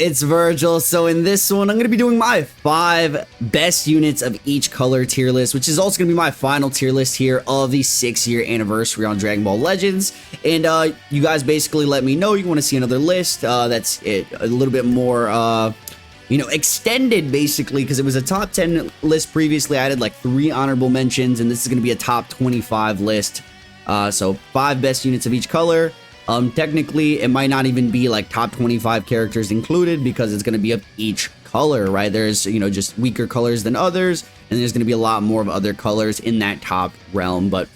it's Vergil. So in this one, I'm going to be doing my 5 best units of each color tier list, which is also going to be my final tier list here of the 6-year anniversary on Dragon Ball Legends. And you guys basically let me know you want to see another list that's a little bit more, extended basically, because it was a top 10 list previously. I added like 3 honorable mentions, and this is going to be a top 25 list. So 5 best units of each color. Technically, it might not even be like top 25 characters included because it's going to be of each color, right? There's, just weaker colors than others, and there's going to be a lot more of other colors in that top realm. But,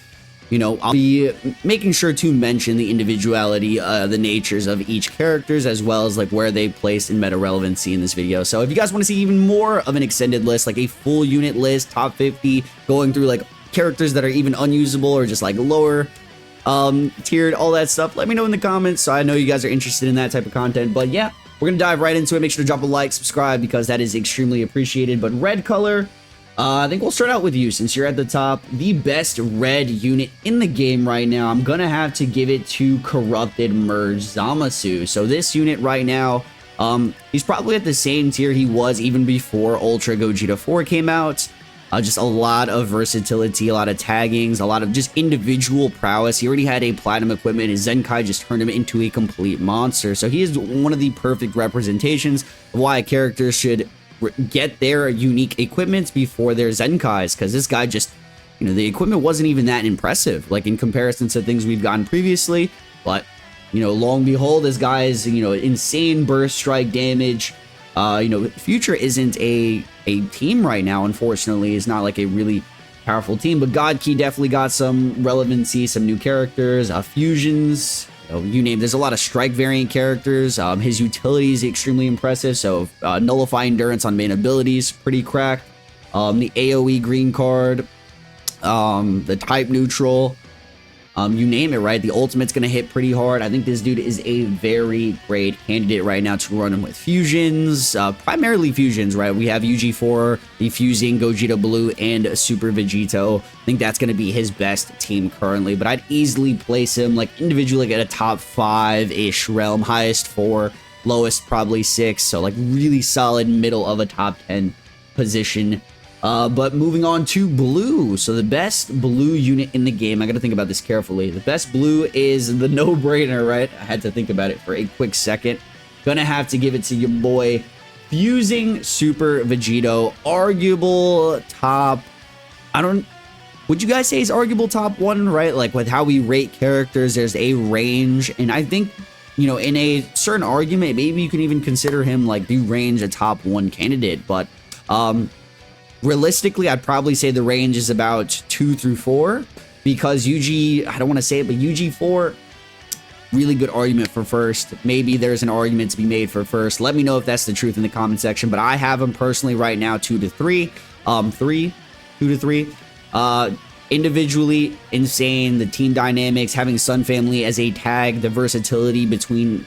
I'll be making sure to mention the individuality, the natures of each characters, as well as like where they place in meta relevancy in this video. So if you guys want to see even more of an extended list, like a full unit list, top 50, going through like characters that are even unusable or just like lower tiered, all that stuff, let me know in the comments, so I know you guys are interested in that type of content. But yeah, we're gonna dive right into it. Make sure to drop a like, subscribe, because that is extremely appreciated. But red color, I think we'll start out with you since you're at the top. The best red unit in the game right now, I'm gonna have to give it to Corrupted Merge Zamasu. So this unit right now, he's probably at the same tier he was even before Ultra Gogeta 4 came out. Just a lot of versatility, a lot of taggings, a lot of just individual prowess. He already had a platinum equipment. His Zenkai just turned him into a complete monster. So he is one of the perfect representations of why a character should get their unique equipments before their Zenkais. Because this guy just, the equipment wasn't even that impressive, like in comparison to things we've gotten previously. But, lo and behold, this guy is, insane burst strike damage. Future isn't a team right now, unfortunately. It's not like a really powerful team, but God Key definitely got some relevancy, some new characters, fusions, you name. There's a lot of strike variant characters. His utility is extremely impressive, so nullify endurance on main abilities, pretty cracked. The AoE green card, the type neutral, you name it, right? The ultimate's gonna hit pretty hard. I think this dude is a very great candidate right now to run him with fusions, primarily fusions, right? We have UG4, the fusing Gogeta Blue, and Super Vegito. I think that's gonna be his best team currently, but I'd easily place him like individually at a top 5-ish realm, highest 4, lowest probably 6, so like really solid middle of a top 10 position. But moving on to blue. So the best blue unit in the game, I gotta think about this carefully. The best blue is the no-brainer, right? I had to think about it for a quick second. Gonna have to give it to your boy, Fusing Super Vegito. Arguable top, would you guys say he's arguable top 1, right? Like with how we rate characters, there's a range. And I think, in a certain argument, maybe you can even consider him like the range a top 1 candidate. But, realistically, I'd probably say the range is about 2 through 4, because I don't want to say it, but UG4, really good argument for first. Maybe there's an argument to be made for first. Let me know if that's the truth in the comment section, but I have him personally right now 2 to 3. 2 to 3. Individually insane. The team dynamics, having Sun Family as a tag, the versatility between,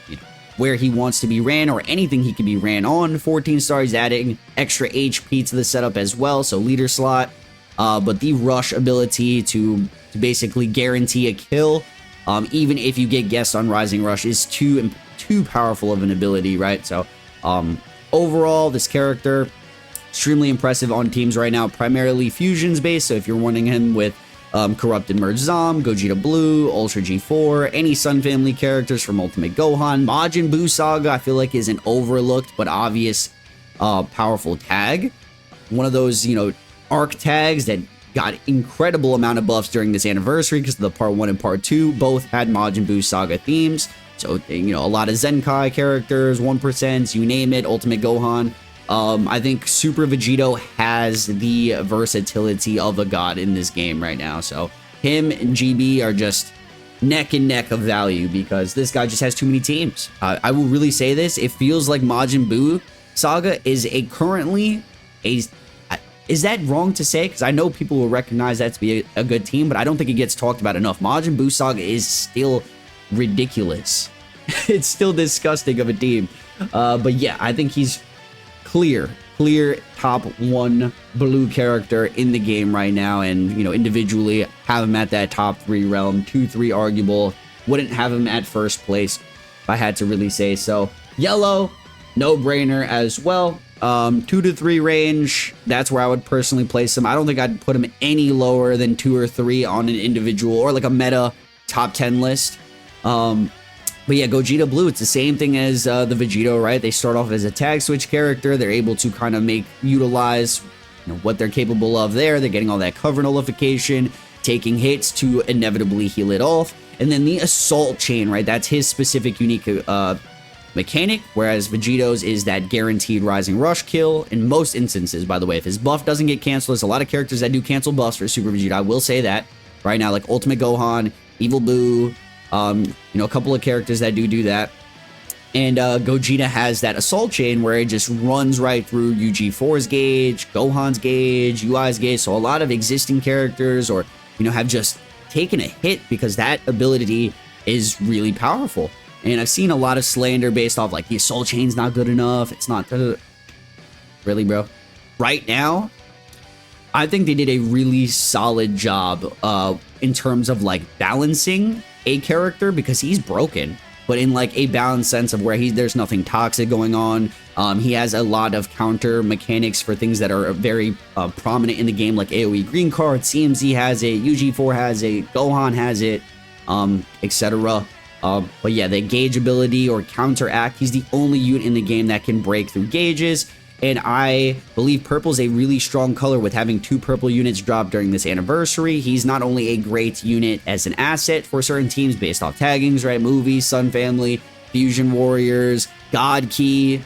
where he wants to be ran or anything he can be ran on. 14 stars, adding extra HP to the setup as well, so leader slot. But the rush ability to basically guarantee a kill, even if you get guessed on Rising Rush, is too powerful of an ability, right? So overall, this character extremely impressive on teams right now, primarily fusions based. So if you're wanting him with Corrupted Merge Zom, Gogeta Blue, Ultra G4, any Sun Family characters from Ultimate Gohan, Majin Buu Saga, I feel like is an overlooked but obvious powerful tag. One of those, arc tags that got incredible amount of buffs during this anniversary because the part 1 and part 2 both had Majin Buu Saga themes. So, a lot of Zenkai characters, 1%, you name it, Ultimate Gohan. I think Super Vegito has the versatility of a god in this game right now. So him and GB are just neck and neck of value because this guy just has too many teams. I will really say this. It feels like Majin Buu Saga is currently a... Is that wrong to say? Because I know people will recognize that to be a good team, but I don't think it gets talked about enough. Majin Buu Saga is still ridiculous. It's still disgusting of a team. But yeah, I think he's clear top 1 blue character in the game right now, and individually have him at that top 3 realm. 2-3 arguable. Wouldn't have him at first place if I had to really say so. Yellow, no-brainer as well. 2 to 3 range, that's where I would personally place him. I don't think I'd put him any lower than 2 or 3 on an individual or like a meta top 10 list. But yeah, Gogeta Blue, it's the same thing as the Vegito, right? They start off as a tag switch character. They're able to kind of utilize what they're capable of there. They're getting all that cover nullification, taking hits to inevitably heal it off. And then the Assault Chain, right? That's his specific unique mechanic, whereas Vegito's is that guaranteed Rising Rush kill. In most instances, by the way, if his buff doesn't get canceled, there's a lot of characters that do cancel buffs for Super Vegeta. I will say that right now, like Ultimate Gohan, Evil Boo, a couple of characters that do that. And Gogeta has that Assault Chain where it just runs right through UG4's gauge, Gohan's gauge, UI's gauge. So a lot of existing characters or, have just taken a hit because that ability is really powerful. And I've seen a lot of slander based off like the Assault Chain's not good enough. It's not really, bro. Right now, I think they did a really solid job in terms of like balancing a character because he's broken, but in like a balanced sense of where there's nothing toxic going on. He has a lot of counter mechanics for things that are very prominent in the game, like AoE green card, CMZ has it, UG4 has it, Gohan has it, etc. But yeah, the gauge ability or counteract, he's the only unit in the game that can break through gauges. And I believe purple is a really strong color with having 2 purple units drop during this anniversary. He's not only a great unit as an asset for certain teams based off taggings, right? Movies, Sun Family, Fusion Warriors, God Key.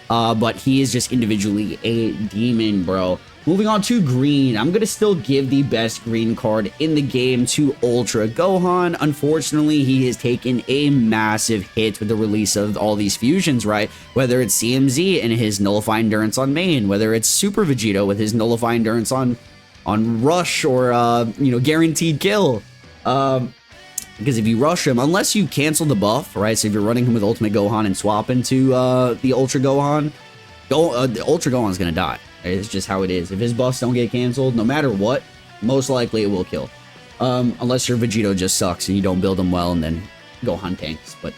But he is just individually a demon, bro. Moving on to green, I'm going to still give the best green card in the game to Ultra Gohan. Unfortunately, he has taken a massive hit with the release of all these fusions, right? Whether it's CMZ and his Nullify Endurance on main, whether it's Super Vegito with his Nullify Endurance on Rush or, Guaranteed Kill. Because if you rush him, unless you cancel the buff, right? So if you're running him with Ultimate Gohan and swap into the Ultra Gohan, the Ultra Gohan's going to die. It's just how it is. If his buffs don't get canceled, no matter what, most likely it will kill. Unless your Vegito just sucks and you don't build him well and then Gohan tanks. But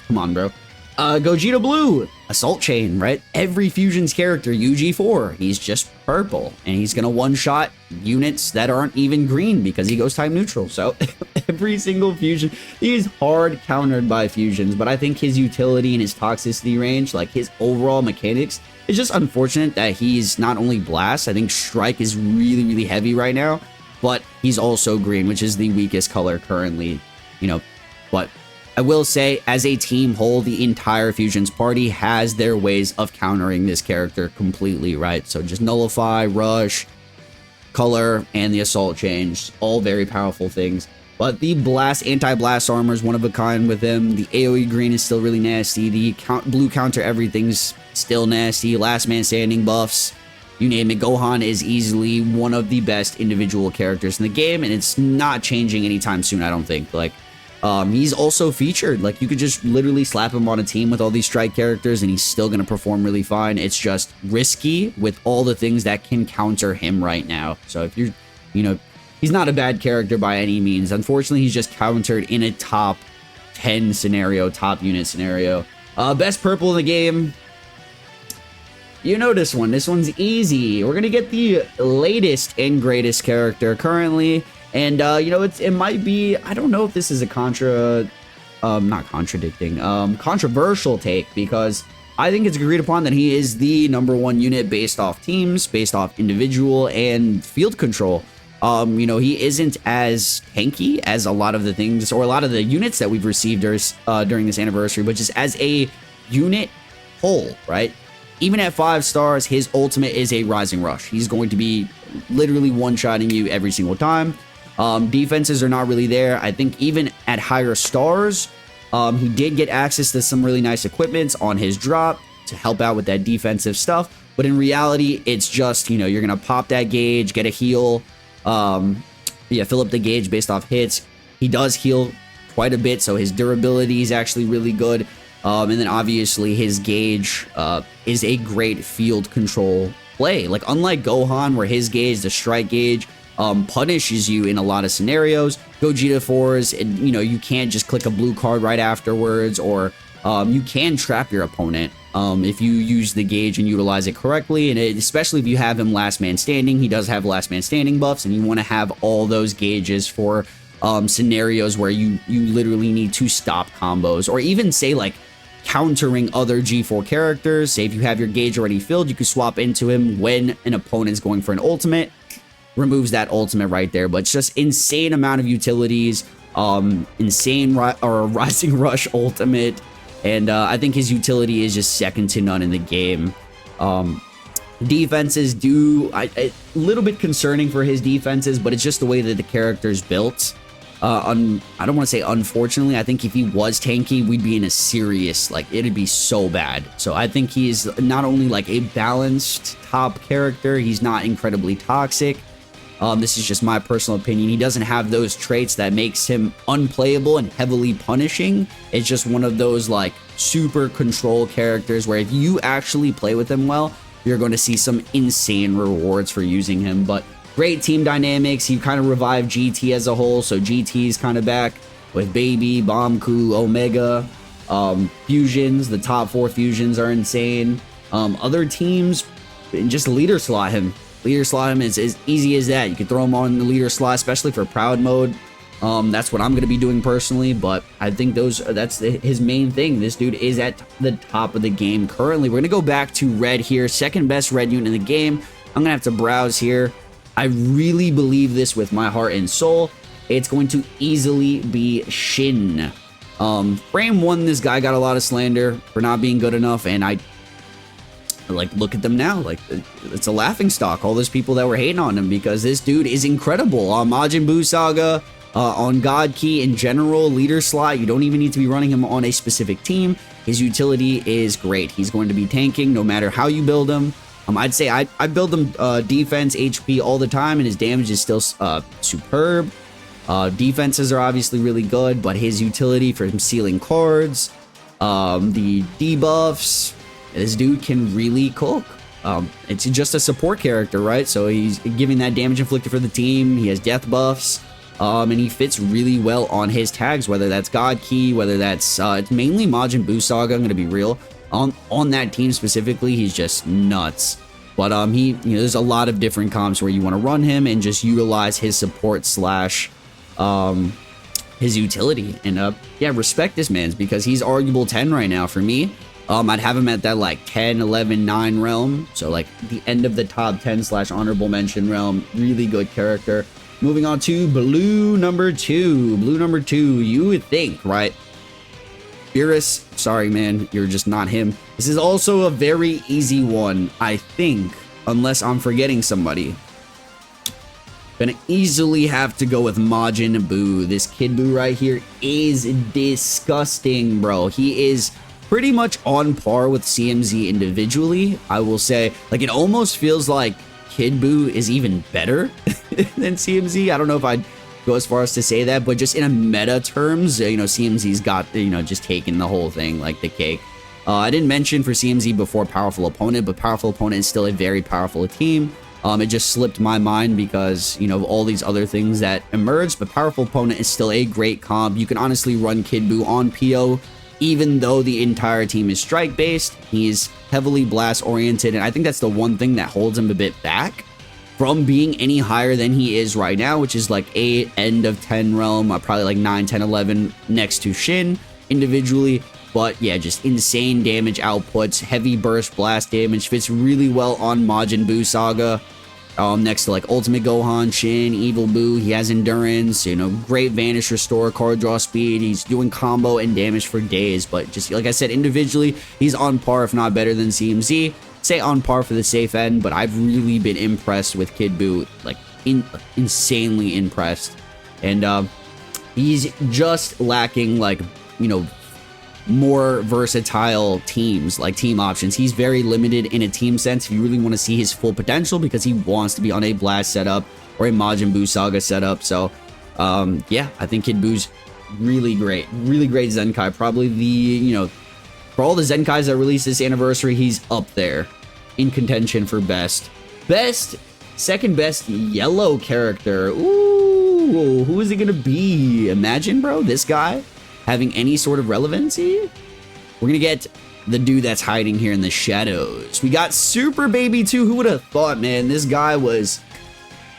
come on, bro. Gogeta Blue, Assault Chain, right? Every Fusion's character, UG4, he's just purple. And he's going to one-shot units that aren't even green because he goes time neutral. So every single Fusion, he is hard countered by Fusions. But I think his utility and his toxicity range, like his overall mechanics, it's just unfortunate that he's not only Blast, I think Strike is really, really heavy right now, but he's also green, which is the weakest color currently, But I will say, as a team whole, the entire Fusions party has their ways of countering this character completely, right? So just Nullify, Rush, Color, and the Assault Change, all very powerful things. But the Blast, Anti-Blast armor is one of a kind with him. The AoE green is still really nasty. The blue counter everything's still nasty. Last Man Standing buffs, you name it. Gohan is easily one of the best individual characters in the game, and it's not changing anytime soon, I don't think. Like, he's also featured. Like, you could just literally slap him on a team with all these strike characters, and he's still going to perform really fine. It's just risky with all the things that can counter him right now. So if you're, he's not a bad character by any means. Unfortunately, he's just countered in a top 10 scenario, top unit scenario. Best purple in the game. You know this one. This one's easy. We're going to get the latest and greatest character currently. And, it might be, I don't know if this is a controversial take, because I think it's agreed upon that he is the #1 unit based off teams, based off individual and field control. He isn't as tanky as a lot of the things or a lot of the units that we've received during this anniversary, but just as a unit whole, right? Even at 5 stars, his ultimate is a Rising Rush. He's going to be literally one-shotting you every single time. Defenses are not really there. I think even at higher stars, he did get access to some really nice equipments on his drop to help out with that defensive stuff. But in reality, it's just, you're going to pop that gauge, get a heal, fill up the gauge based off hits. He does heal quite a bit, so his durability is actually really good. And then obviously his gauge is a great field control play. Like, unlike Gohan, where his gauge, the strike gauge, punishes you in a lot of scenarios, Gogeta 4s, and you can't just click a blue card right afterwards, or you can trap your opponent if you use the gauge and utilize it correctly, and especially if you have him last man standing. He does have last man standing buffs, and you want to have all those gauges for scenarios where you literally need to stop combos, or even say like countering other G4 characters. Say if you have your gauge already filled, you can swap into him when an opponent's going for an ultimate, removes that ultimate right there. But it's just insane amount of utilities, insane Rising Rush ultimate, and I think his utility is just second to none in the game. Defenses a little bit concerning for his defenses, but it's just the way that the character is built. I don't want to say unfortunately. I think if he was tanky, we'd be in a serious, like, it'd be so bad. So I think he's not only like a balanced top character, he's not incredibly toxic. This is just my personal opinion. He doesn't have those traits that makes him unplayable and heavily punishing. It's just one of those like super control characters where if you actually play with him well, you're going to see some insane rewards for using him. But great team dynamics. He kind of revived GT as a whole, so GT's kind of back with Baby, Bombku, Omega, fusions. The top 4 fusions are insane. Other teams just leader slot him. Leader slot him is as easy as that. You can throw him on the leader slot, especially for Proud mode. That's what I'm going to be doing personally, but I think that's his main thing. This dude is at the top of the game currently. We're going to go back to red here. Second best red unit in the game. I'm going to have to browse here. I really believe this with my heart and soul. It's going to easily be Shin. Frame 1, this guy got a lot of slander for not being good enough, and I like, look at them now. Like, it's a laughing stock, all those people that were hating on him, because this dude is incredible. On Majin Buu Saga, on God Key in general, leader slot, you don't even need to be running him on a specific team. His utility is great. He's going to be tanking no matter how you build him. I'd say I build him defense, HP all the time, and his damage is still superb. Defenses are obviously really good, but his utility for him sealing cards, the debuffs, this dude can really cook. It's just a support character, right? So he's giving that damage inflicted for the team. He has death buffs, and he fits really well on his tags, whether that's God Key, whether that's it's mainly Majin Buu Saga. I'm gonna be real. On that team specifically, he's just nuts. But there's a lot of different comps where you want to run him and just utilize his support slash his utility. And yeah, respect this man's, because he's arguable 10 right now for me. I'd have him at that like 10, 11, 9 realm. So like the end of the top 10 slash honorable mention realm. Really good character. Moving on to blue number 2. Blue number 2, you would think, right? Beerus, sorry man, you're just not him. This is also a very easy one, I think, unless I'm forgetting somebody. Gonna easily have to go with Majin Buu. This Kid Buu right here is disgusting, bro. He is pretty much on par with CMZ individually. I will say, like, it almost feels like Kid Buu is even better than CMZ. I don't know if I'd go as far as to say that, but just in a meta terms, CMZ's got, just taken the whole thing like the cake. I didn't mention for CMZ before Powerful Opponent, but Powerful Opponent is still a very powerful team. It just slipped my mind because, of all these other things that emerged, but Powerful Opponent is still a great comp. You can honestly run Kid Buu on PO, even though the entire team is strike-based. He's heavily blast-oriented, and I think that's the one thing that holds him a bit back from being any higher than he is right now, which is like 8, end of 10 realm, probably like 9, 10, 11 next to Shin individually. But yeah, just insane damage outputs, heavy burst blast damage, fits really well on Majin Buu Saga. Next to like Ultimate Gohan, Shin, Evil Buu, he has endurance, great vanish restore, card draw speed. He's doing combo and damage for days, but just like I said, individually, he's on par, if not better than CMZ. Say on par for the safe end, but I've really been impressed with Kid Buu, like insanely impressed. And he's just lacking like, more versatile teams, like team options. He's very limited in a team sense if you really want to see his full potential, because he wants to be on a Blast setup or a Majin Buu Saga setup. So yeah, I think Kid Buu's really great Zenkai. Probably the, for all the Zenkais that released this anniversary, he's up there in contention for best. Second best yellow character. Ooh, who is it gonna be? Imagine, bro, this guy having any sort of relevancy? we're gonna get the dude that's hiding here in the shadows. We got Super Baby 2. Who would have thought, man? This guy was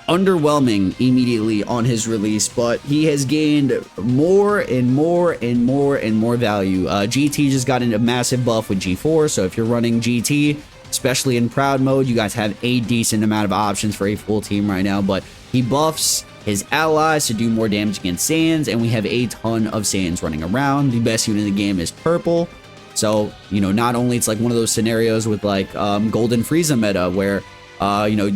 underwhelming immediately on his release, but he has gained more and more and more and more value. GT just got a massive buff with G4, so if you're running GT, especially in Proud mode, you guys have a decent amount of options for a full team right now, but he buffs his allies to do more damage against Saiyans, and we have a ton of Saiyans running around. The best unit in the game is purple. So, you know, not only it's like one of those scenarios with like Golden Frieza meta where, you know,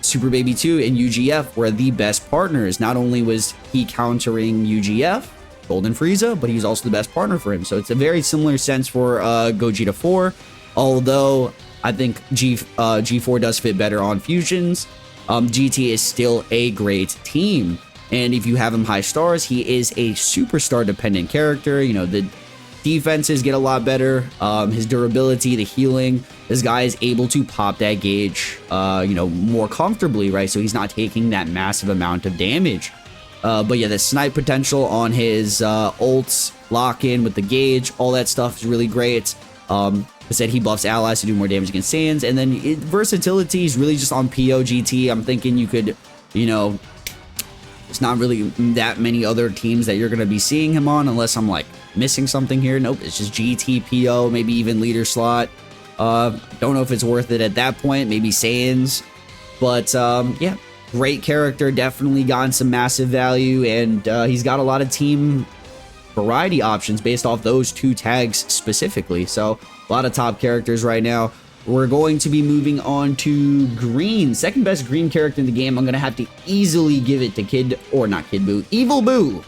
Super Baby 2 and UGF were the best partners. Not only was he countering UGF, Golden Frieza, but he's also the best partner for him. So it's a very similar sense for Gogeta 4, although I think G4 does fit better on fusions. GT is still a great team, and if you have him high stars, he is a superstar dependent character. You know, the defenses get a lot better, his durability, the healing. This guy is able to pop that gauge, you know, more comfortably, right? So he's not taking that massive amount of damage. But yeah, the snipe potential on his ults, lock in with the gauge, all that stuff is really great. I said he buffs allies to do more damage against Saiyans, and then versatility is really just on POGT. I'm thinking you could, you know, there's not really that many other teams that you're going to be seeing him on unless I'm like missing something here. Nope, it's just GT, PO, maybe even leader slot. Don't know if it's worth it at that point, maybe Saiyans, but yeah, great character, definitely gotten some massive value, and he's got a lot of team variety options based off those two tags specifically. So a lot of top characters right now. We're going to be moving on to green. Second best green character in the game. I'm going to have to easily give it to not Kid Buu, Evil Buu.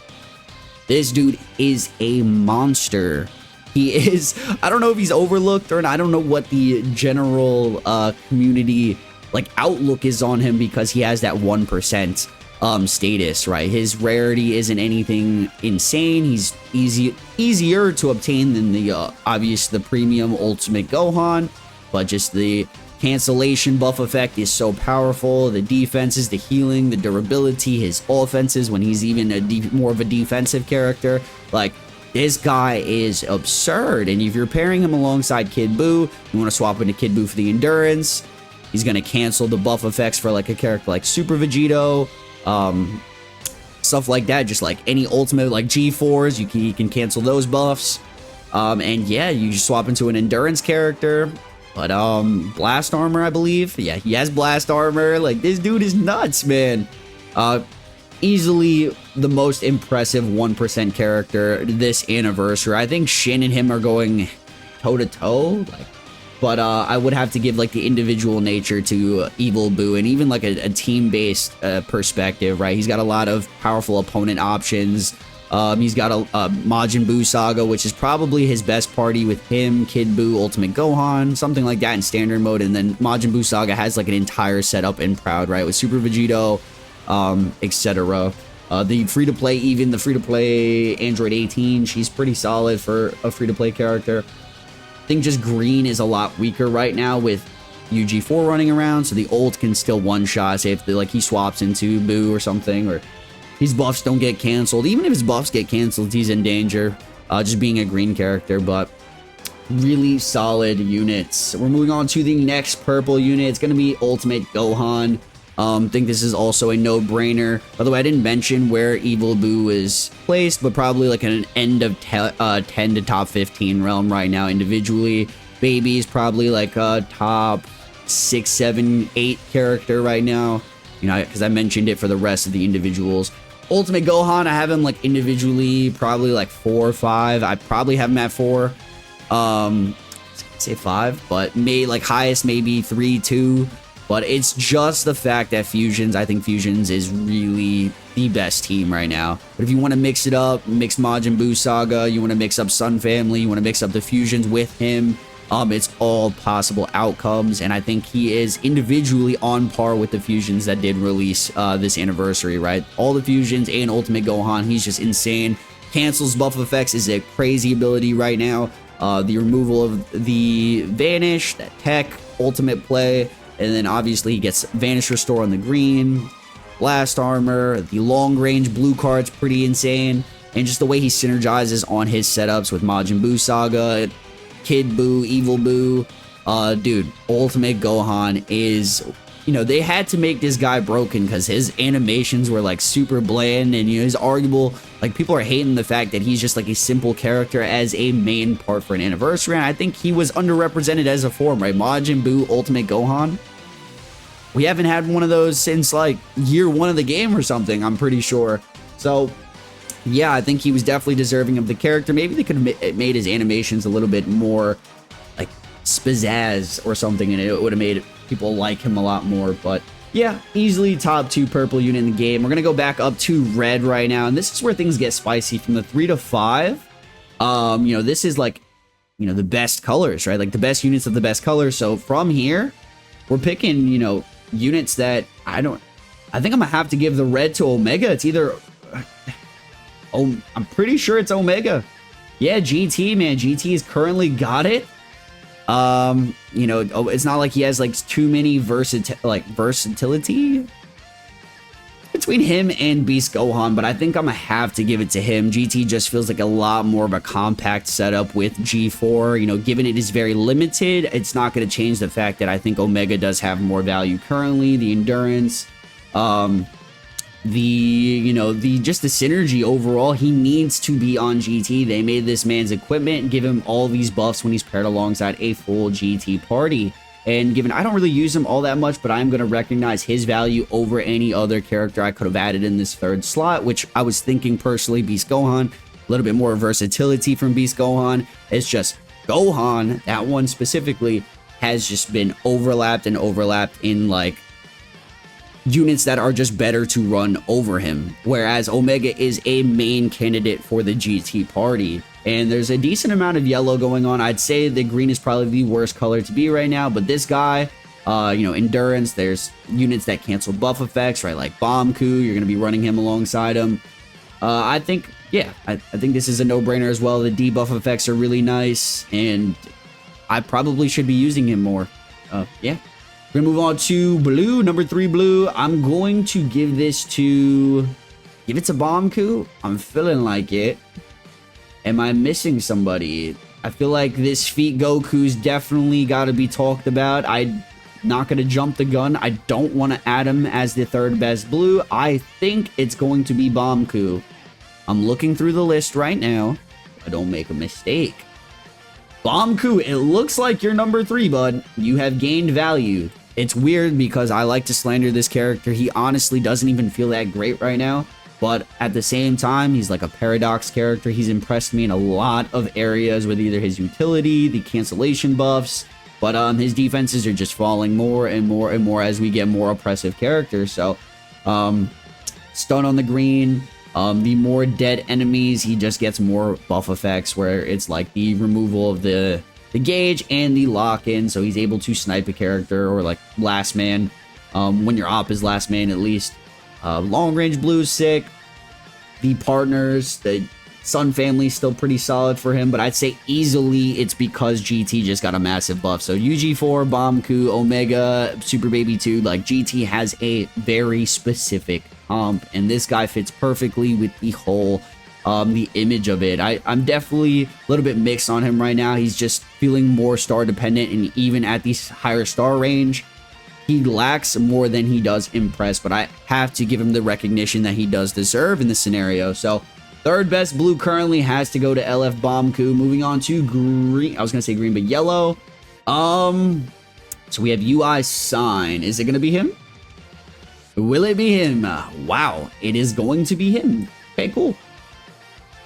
This dude is a monster. He is, I don't know if he's overlooked or not. I don't know what the general community like outlook is on him because he has that 1% status, right? His rarity isn't anything insane. He's easier to obtain than the the premium Ultimate Gohan, but just the cancellation buff effect is so powerful. The defenses, the healing, the durability, his offenses when he's even more of a defensive character, like this guy is absurd. And if you're pairing him alongside Kid Buu, you want to swap into Kid Buu for the endurance. He's gonna cancel the buff effects for like a character like Super Vegito. Stuff like that, just like any ultimate like G4s, you can cancel those buffs, and yeah, you just swap into an endurance character. But blast armor, I believe, yeah, he has blast armor. Like, this dude is nuts, man. Easily the most impressive 1% character this anniversary. I think Shin and him are going toe to toe, like. But I would have to give like the individual nature to Evil Buu, and even like a team-based perspective, right? He's got a lot of powerful opponent options. He's got a Majin Buu Saga, which is probably his best party with him, Kid Buu, Ultimate Gohan, something like that in standard mode. And then Majin Buu Saga has like an entire setup in Proud, right? With Super Vegito, etc. The free-to-play, even the free-to-play Android 18, she's pretty solid for a free-to-play character. I think just green is a lot weaker right now with UG4 running around, so the ult can still one-shot, say if like he swaps into Buu or something, or his buffs don't get canceled. Even if his buffs get canceled, he's in danger, just being a green character, but really solid units. We're moving on to the next purple unit. It's going to be Ultimate Gohan. I think this is also a no-brainer. By the way, I didn't mention where Evil Buu is placed, but probably like an end of 10 to top 15 realm right now individually. Baby is probably like a top 6, 7, 8 character right now, you know, because I mentioned it for the rest of the individuals. Ultimate Gohan, I have him like individually probably like 4 or 5. I probably have him at 4. Say 5, but like highest maybe 3, 2. But it's just the fact that Fusions, I think Fusions is really the best team right now. But if you want to mix it up, mix Majin Buu Saga, you want to mix up Sun Family, you want to mix up the Fusions with him, it's all possible outcomes. And I think he is individually on par with the Fusions that did release this anniversary, right? All the Fusions and Ultimate Gohan, he's just insane. Cancels buff effects is a crazy ability right now. The removal of the Vanish, that tech, ultimate play. And then obviously he gets Vanish Restore on the green, Blast Armor, the long range blue card's pretty insane. and just the way he synergizes on his setups with Majin Buu Saga, Kid Buu, Evil Buu. Dude, Ultimate Gohan is, you know, they had to make this guy broken because his animations were like super bland, and, you know, he's arguable. Like, people are hating the fact that he's just like a simple character as a main part for an anniversary, and I think he was underrepresented as a form, right? Majin Buu Ultimate Gohan. We haven't had one of those since like year 1 of the game or something, I'm pretty sure. So yeah, I think he was definitely deserving of the character. Maybe they could have made his animations a little bit more like pizzazz or something, and it would have made people like him a lot more. But yeah, easily top 2 purple unit in the game. We're gonna go back up to red right now, and this is where things get spicy. From the 3 to 5, you know, this is like, you know, the best colors, right? Like the best units of the best colors. So from here, we're picking, you know, units that I think I'm gonna have to give the red to Omega. It's either, oh, I'm pretty sure it's Omega. Yeah, GT, man. GT's currently got it. You know, it's not like he has like too many versatility between him and Beast Gohan, but I think I'm gonna have to give it to him. GT just feels like a lot more of a compact setup with G4. You know, given it is very limited, it's not going to change the fact that I think Omega does have more value currently. The endurance, you know, just the synergy overall, he needs to be on GT. They made this man's equipment and give him all these buffs when he's paired alongside a full GT party. And given I don't really use him all that much, but I'm going to recognize his value over any other character I could have added in this 3rd slot, which I was thinking personally Beast Gohan. A little bit more versatility from Beast Gohan. It's just Gohan, that one specifically, has just been overlapped in like units that are just better to run over him, whereas Omega is a main candidate for the GT party. And there's a decent amount of yellow going on. I'd say the green is probably the worst color to be right now, but this guy, you know, endurance, there's units that cancel buff effects, right? Like Bombku, you're going to be running him alongside him. I think, yeah, I think this is a no-brainer as well. The debuff effects are really nice, and I probably should be using him more. Yeah. We're going to move on to blue, number 3 blue. I'm going to give this to, give it to Bombku. I'm feeling like it. Am I missing somebody? I feel like this Feet Goku's definitely got to be talked about. I'm not going to jump the gun. I don't want to add him as the 3rd best blue. I think it's going to be Bombku. I'm looking through the list right now. I don't make a mistake. Bombku, it looks like you're number 3, bud. You have gained value. It's weird because I like to slander this character. He honestly doesn't even feel that great right now. But at the same time, he's like a paradox character. He's impressed me in a lot of areas with either his utility, the cancellation buffs, but his defenses are just falling more and more and more as we get more oppressive characters. So, stun on the green, the more dead enemies, he just gets more buff effects where it's like the removal of the gauge and the lock-in, so he's able to snipe a character or like last man, when your op is last man at least. Long range blue is sick. The partners, the Sun family is still pretty solid for him, but I'd say easily it's because GT just got a massive buff. So UG4, Bombku, Omega, Super Baby 2, like GT has a very specific comp, and this guy fits perfectly with the whole the image of it. I'm definitely a little bit mixed on him right now. He's just feeling more star dependent, and even at the higher star range, he lacks more than he does impress, but I have to give him the recognition that he does deserve in this scenario. So 3rd best blue currently has to go to LF Bombku. Moving on to green. I was going to say green, but yellow. So we have UI Sign. Is it going to be him? Will it be him? Wow, it is going to be him. Okay, cool.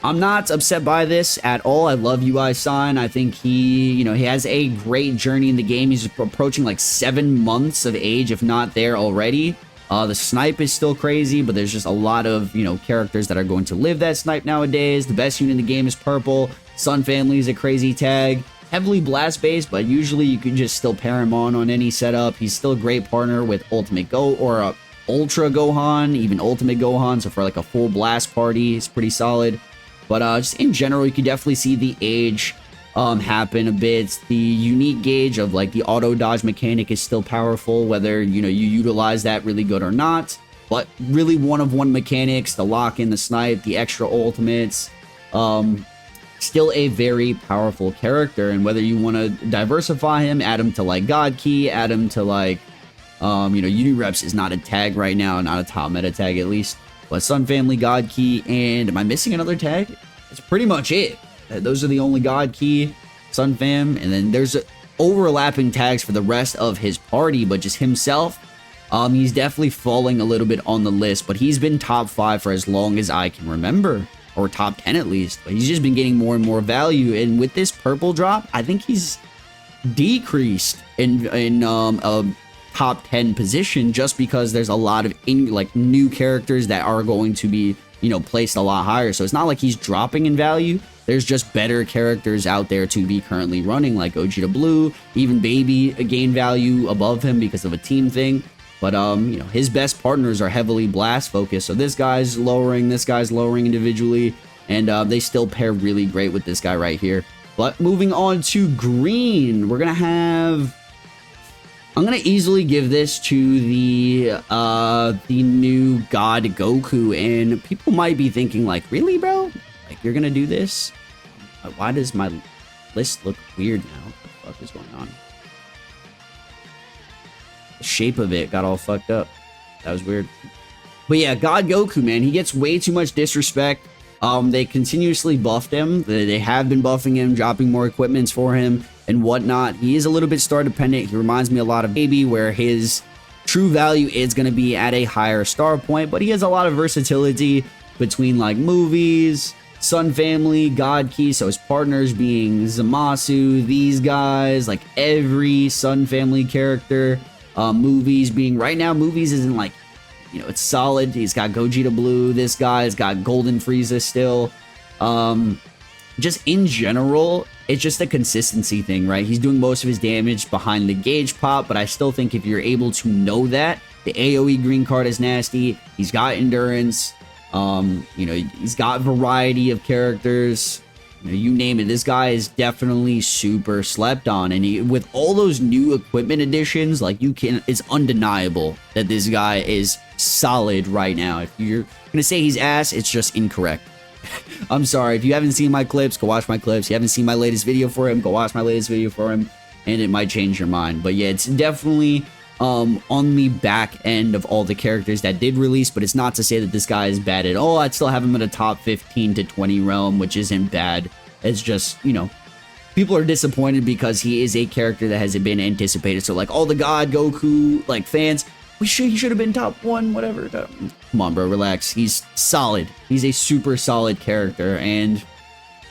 I'm not upset by this at all. I love UI Sign. I think he has a great journey in the game. He's approaching like 7 months of age, if not there already. The snipe is still crazy, but there's just a lot of, characters that are going to live that snipe nowadays. The best unit in the game is purple. Sun family is a crazy tag. Heavily blast based, but usually you can just still pair him on any setup. He's still a great partner with Ultimate Go or Ultra Gohan, even Ultimate Gohan. So for like a full blast party, it's pretty solid. But just in general, you can definitely see the age happen a bit. The unique gauge of like the auto dodge mechanic is still powerful, whether you utilize that really good or not. but really one-of-one mechanics, the lock-in, the snipe, the extra ultimates. Still a very powerful character, and whether you want to diversify him, add him to like God Key, add him to like, Unireps is not a tag right now, not a top meta tag at least, but Sun Family, God Key, and am I missing another tag? That's pretty much it. Those are the only God Key, Sun Fam, and then there's overlapping tags for the rest of his party, but just himself, he's definitely falling a little bit on the list, but he's been top 5 for as long as I can remember. Or top 10 at least. But he's just been getting more and more value. And with this purple drop, I think he's decreased in a top 10 position just because there's a lot of new characters that are going to be, placed a lot higher. So it's not like he's dropping in value. There's just better characters out there to be currently running, like OG Blue. Even Baby gained value above him because of a team thing. But, his best partners are heavily blast focused. So this guy's lowering individually. And they still pair really great with this guy right here. But moving on to green, we're going to have... I'm going to easily give this to the new God Goku. And people might be thinking like, really, bro? Like, you're going to do this? Why does my list look weird now? What the fuck is going on? Shape of it got all fucked up. That was weird. But yeah, God Goku, man, he gets way too much disrespect. They continuously buffed him. They have been buffing him, dropping more equipments for him and whatnot. He is a little bit star dependent. He reminds me a lot of Baby, where his true value is going to be at a higher star point, but he has a lot of versatility between like movies, Sun Family, God Key, so his partners being Zamasu, these guys, like every Sun Family character. Movies being right now, movies isn't like, it's solid. He's got Gogeta Blue. This guy's got Golden Frieza still. Just in general, it's just a consistency thing, right? He's doing most of his damage behind the gauge pop, but I still think if you're able to know that, the AoE green card is nasty. He's got endurance. He's got variety of characters. You name it, this guy is definitely super slept on, and with all those new equipment additions, like it's undeniable that this guy is solid right now. If you're gonna say he's ass, it's just incorrect. I'm sorry. If you haven't seen my clips, go watch my clips. If you haven't seen my latest video for him, go watch my latest video for him, and it might change your mind. But yeah, it's definitely on the back end of all the characters that did release, but it's not to say that this guy is bad at all. I'd still have him in a top 15 to 20 realm, which isn't bad. It's just, people are disappointed because he is a character that hasn't been anticipated. So like all the God Goku like fans, he should have been top 1, whatever. Come on, bro, relax. He's solid. He's a super solid character, and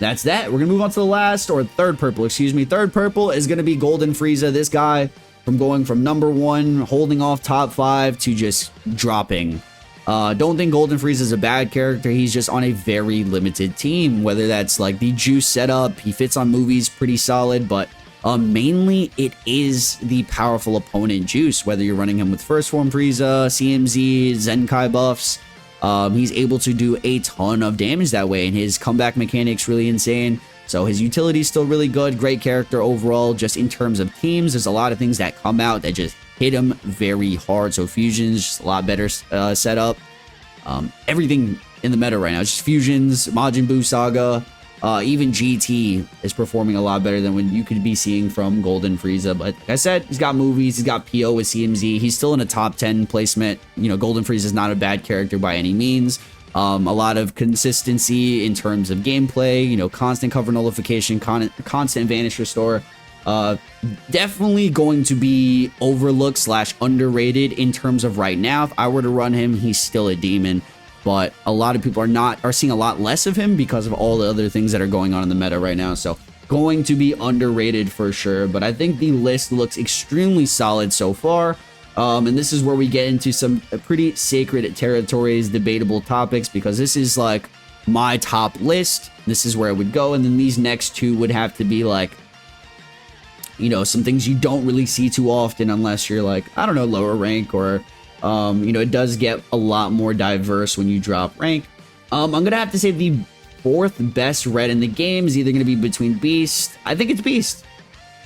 that's that. We're gonna move on to the third purple, excuse me. Third purple is gonna be Golden Frieza. This guy, from going from number 1, holding off top 5 to just dropping. Don't think Golden Frieza is a bad character. He's just on a very limited team, whether that's like the juice setup. He fits on movies pretty solid, but mainly it is the powerful opponent juice, whether you're running him with First Form Frieza, CMZ, Zenkai buffs. He's able to do a ton of damage that way, and his comeback mechanic's really insane. So his utility is still really good. Great character overall. Just in terms of teams, there's a lot of things that come out that just hit him very hard. So fusions, just a lot better setup. Everything in the meta right now, just fusions, Majin Buu Saga, even GT is performing a lot better than what you could be seeing from Golden Frieza. But like I said, he's got movies, he's got PO with CMZ. He's still in a top 10 placement. Golden Frieza is not a bad character by any means. A lot of consistency in terms of gameplay, constant cover nullification, constant vanish restore. Definitely going to be overlooked / underrated in terms of right now. If I were to run him, he's still a demon, but a lot of people are seeing a lot less of him because of all the other things that are going on in the meta right now. So going to be underrated for sure, but I think the list looks extremely solid so far. And this is where we get into some pretty sacred territories, debatable topics, because this is like my top list. This is where I would go. And then these next two would have to be like, some things you don't really see too often unless you're like, I don't know, lower rank, or, it does get a lot more diverse when you drop rank. I'm going to have to say the 4th best red in the game is either going to be between Beast. I think it's Beast.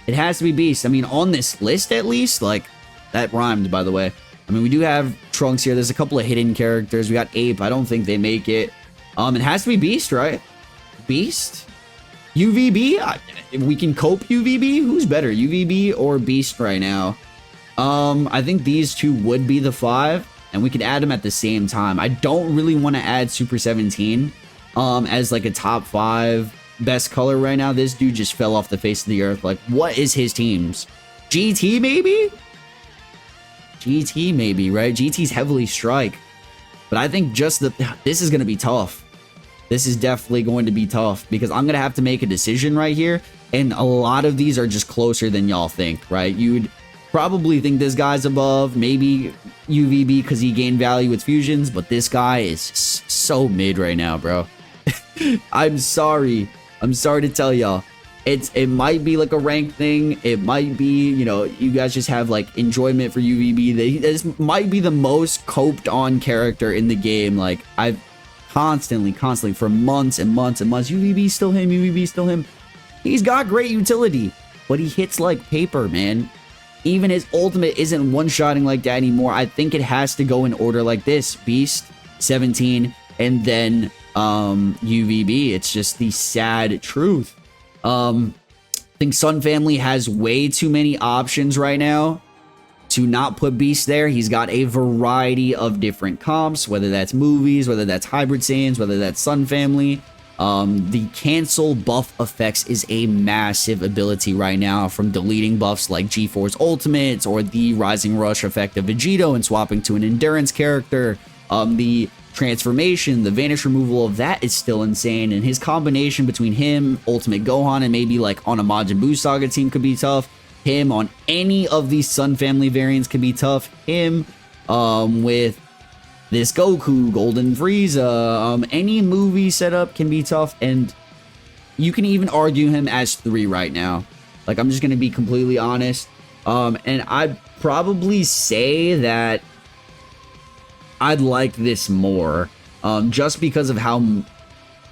It has to be Beast. I mean, on this list at least, like, that rhymed, by the way. I mean, we do have Trunks here. There's a couple of hidden characters. We got Ape. I don't think they make it. It has to be Beast, right? Beast? UVB? If we can cope UVB, who's better, UVB or Beast right now? I think these two would be the 5, and we could add them at the same time. I don't really want to add Super 17 as like a top 5 best color right now. This dude just fell off the face of the earth. Like, what is his teams? GT maybe? GT maybe, right? GT's heavily strike. But I think just this is going to be tough. This is definitely going to be tough because I'm going to have to make a decision right here. And a lot of these are just closer than y'all think, right? You'd probably think this guy's above, maybe UVB because he gained value with fusions. But this guy is so mid right now, bro. I'm sorry. I'm sorry to tell y'all. It might be like a rank thing. It might be, you know, you guys just have like enjoyment for UVB. This might be the most coped on character in the game. Like, I've constantly for months and months and months, UVB still him, UVB still him. He's got great utility, but he hits like paper, man. Even his ultimate isn't one-shotting like that anymore. I think it has to go in order like this: Beast, 17, and then UVB. It's just the sad truth. I think Sun Family has way too many options right now to not put Beast there. He's got a variety of different comps, whether that's movies, whether that's hybrid Saiyans, whether that's Sun Family. The cancel buff effects is a massive ability right now, from deleting buffs like G4's ultimates or the Rising Rush effect of Vegito and swapping to an endurance character. The transformation, the vanish removal of that is still insane, and his combination between him, Ultimate Gohan, and maybe like on a Majin Buu Saga team could be tough. Him on any of these Sun Family variants could be tough. Him with this Goku, Golden Frieza, any movie setup can be tough, and you can even argue him as 3 right now. Like, I'm just gonna be completely honest, and I'd probably say that I'd like this more, just because of how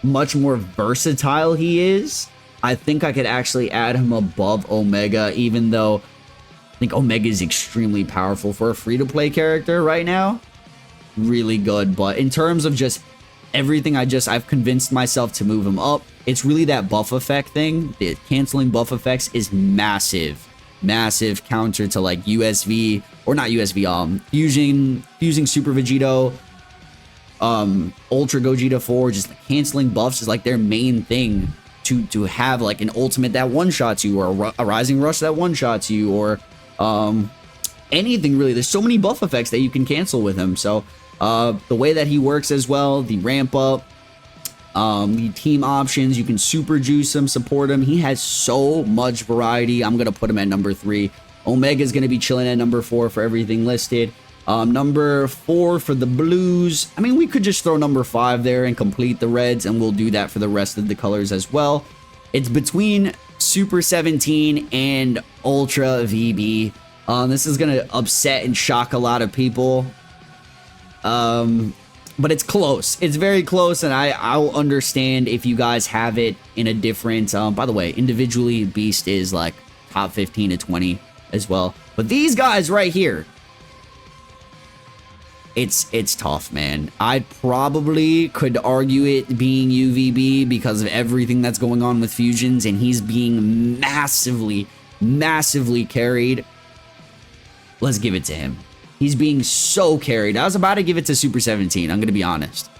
much more versatile he is. I think I could actually add him above Omega, even though I think Omega is extremely powerful for a free-to-play character right now. Really good, but in terms of just everything, I've convinced myself to move him up. It's really that buff effect thing. The canceling buff effects is massive counter to like USV, or not USV, fusing Super Vegito, Ultra Gogeta 4, just like canceling buffs is like their main thing, to have like an ultimate that one-shots you, or a Rising Rush that one-shots you, or anything really. There's so many buff effects that you can cancel with him. So the way that he works as well, the ramp up, the team options, you can super juice him, support him. He has so much variety. I'm gonna put him at number 3. Omega is gonna be chilling at number 4 for everything listed. Number 4 for the blues. I mean, we could just throw number 5 there and complete the reds, and we'll do that for the rest of the colors as well. It's between Super 17 and Ultra VB. This is gonna upset and shock a lot of people. But it's close. It's very close, and I'll understand if you guys have it in a different... by the way, individually, Beast is like top 15 to 20 as well. But these guys right here, it's tough, man. I probably could argue it being UVB because of everything that's going on with fusions, and he's being massively carried. Let's give it to him. He's being so carried. I was about to give it to Super 17, I'm going to be honest.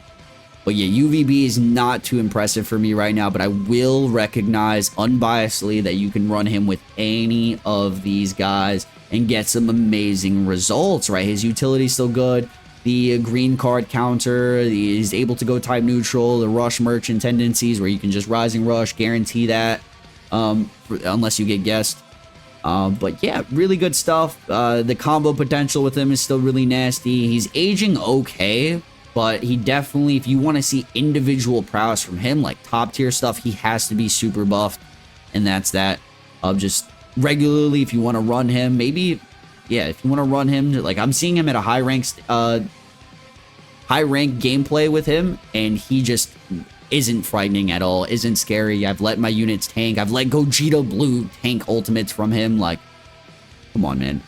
But yeah, UVB is not too impressive for me right now, but I will recognize unbiasedly that you can run him with any of these guys and get some amazing results, right? His utility is still good. The green card counter, he's able to go type neutral, the rush merchant tendencies where you can just Rising Rush, guarantee that, unless you get guessed. But yeah, really good stuff. The combo potential with him is still really nasty. He's aging okay, but he definitely, if you want to see individual prowess from him, like top tier stuff, he has to be super buffed. And that's that. Just regularly, if you want to run him, maybe, yeah, if you want to run him, like I'm seeing him at a high rank gameplay with him, and he just isn't frightening at all, isn't scary. I've let my units tank. I've let Gogeta Blue tank ultimates from him. Like, come on, man.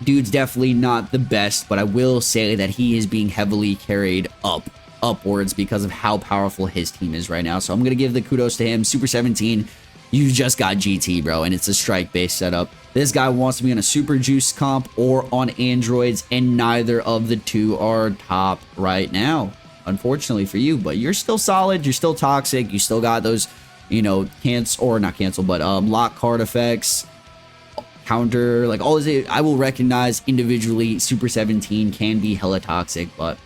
Dude's definitely not the best, but I will say that he is being heavily carried upwards because of how powerful his team is right now. So I'm going to give the kudos to him. Super 17, you just got GT, bro, and it's a strike-based setup. This guy wants to be on a Super Juice comp or on androids, and neither of the two are top right now, unfortunately for you. But you're still solid. You're still toxic. You still got those, you know, lock card effects, counter, like all this. I will recognize individually Super 17 can be hella toxic, but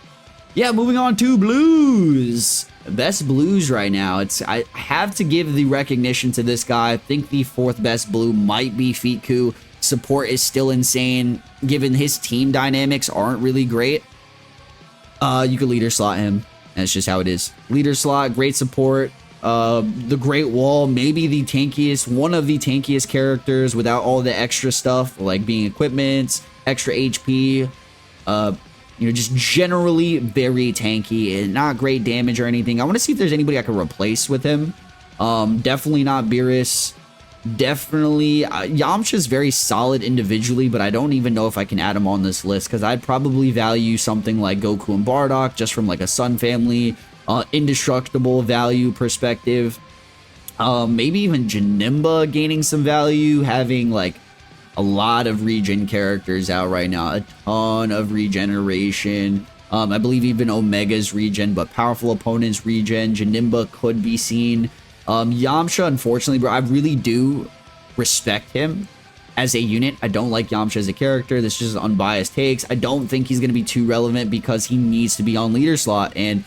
yeah, moving on to blues. Best blues right now. I have to give the recognition to this guy. I think the fourth best blue might be Feetku. Support is still insane, given his team dynamics aren't really great. You could leader slot him. That's just how it is. Leader slot, great support. The Great Wall, maybe the tankiest, one of the tankiest characters without all the extra stuff, like being equipments, extra HP, you know, just generally very tanky and not great damage or anything. I want to see if there's anybody I can replace with him. Definitely not Beerus. Definitely, Yamcha's very solid individually, but I don't even know if I can add him on this list, because I'd probably value something like Goku and Bardock just from like a Sun family, indestructible value perspective. Maybe even Janemba gaining some value, having like a lot of regen characters out right now, a ton of regeneration. I believe even Omega's regen, but powerful opponents regen. Janemba could be seen. Yamcha, unfortunately, bro, I really do respect him as a unit. I don't like Yamcha as a character. This is just unbiased takes. I don't think he's going to be too relevant because he needs to be on leader slot, and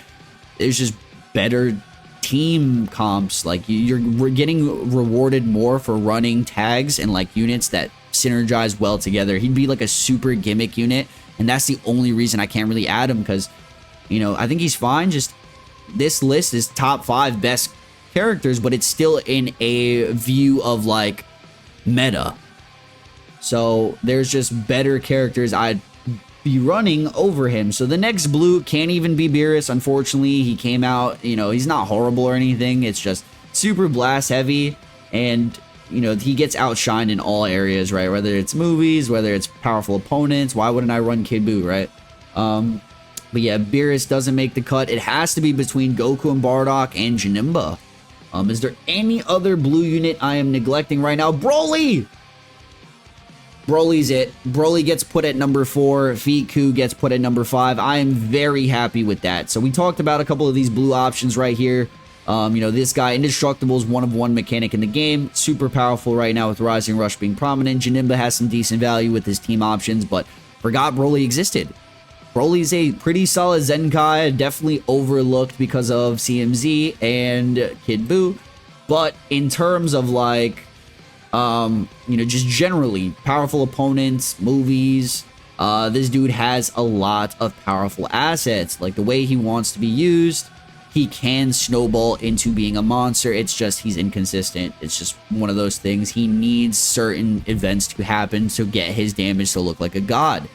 there's just better team comps. Like, we're getting rewarded more for running tags and like units that synergize well together. He'd be like a super gimmick unit, and that's the only reason I can't really add him, because, you know, I think he's fine. Just this list is top 5 best characters, but it's still in a view of like meta. So there's just better characters I'd be running over him. So the next blue can't even be Beerus, unfortunately. He came out, you know, he's not horrible or anything. It's just super blast heavy, and you know, he gets outshined in all areas, right? Whether it's movies, whether it's powerful opponents. Why wouldn't I run Kid Buu, right? But yeah, Beerus doesn't make the cut. It has to be between Goku and Bardock and Janemba. Is there any other blue unit I am neglecting right now? Broly! Broly's it. Broly gets put at number 4. Feetku gets put at number 5. I am very happy with that. So we talked about a couple of these blue options right here. You know, this guy, Indestructible, is one of one mechanic in the game. Super powerful right now with Rising Rush being prominent. Janemba has some decent value with his team options, but forgot Broly existed. Broly's a pretty solid Zenkai, definitely overlooked because of CMZ and Kid Buu. But in terms of like, you know, just generally powerful opponents, movies, this dude has a lot of powerful assets. Like the way he wants to be used, he can snowball into being a monster. It's just he's inconsistent. It's just one of those things. He needs certain events to happen to get his damage to look like a god.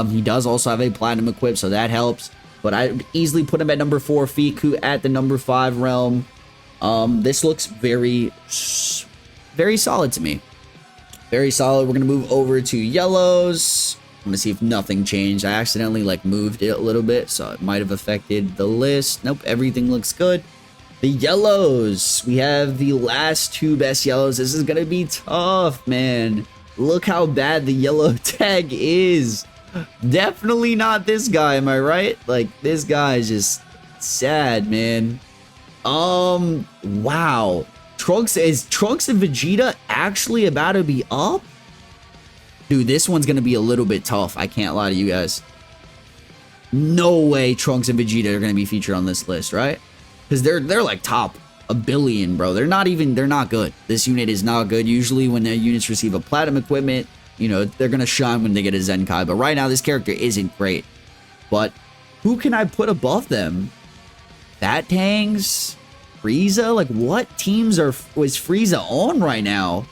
He does also have a platinum equip, so that helps. But I easily put him at number 4, Feetku at the number 5 realm. This looks very solid to me. Very solid. We're going to move over to yellows. I'm going to see if nothing changed. I accidentally like moved it a little bit, so it might have affected the list. Nope, everything looks good. The yellows. We have the last 2 best yellows. This is going to be tough, man. Look how bad the yellow tag is. Definitely not this guy, am I right? Like, this guy is just sad, man. Wow. Trunks and Vegeta actually about to be up? Dude, this one's gonna be a little bit tough. I can't lie to you guys. No way Trunks and Vegeta are gonna be featured on this list, right? Because they're like top a billion, bro. They're not good. This unit is not good. Usually when the units receive a platinum equipment, you know, they're gonna shine when they get a Zenkai. But right now, this character isn't great. But who can I put above them? Fat Tangs? Frieza? Like, what teams was Frieza on right now?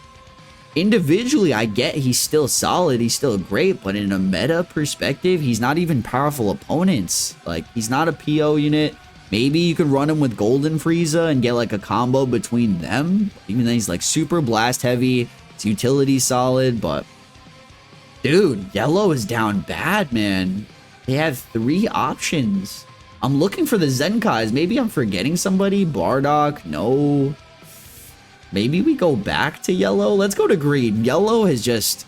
Individually, I get he's still solid. He's still great. But in a meta perspective, he's not even powerful opponents. Like, he's not a PO unit. Maybe you could run him with Golden Frieza and get like a combo between them. Even though he's like super blast heavy. His utility solid, but Dude, yellow is down bad, man. They have 3 options. I'm looking for the Zenkais. Maybe I'm forgetting somebody. Bardock, no. Maybe we go back to yellow. Let's go to green. Yellow has just...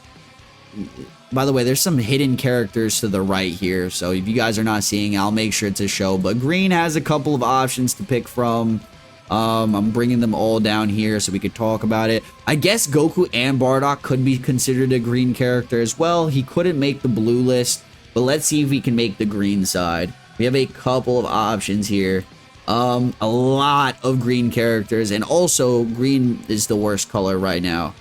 By the way, there's some hidden characters to the right here. So if you guys are not seeing, I'll make sure to show. But green has a couple of options to pick from. I'm bringing them all down here so we could talk about it. I guess Goku and Bardock could be considered a green character as well. He couldn't make the blue list, but let's see if we can make the green side. We have a couple of options here. A lot of green characters, and also green is the worst color right now.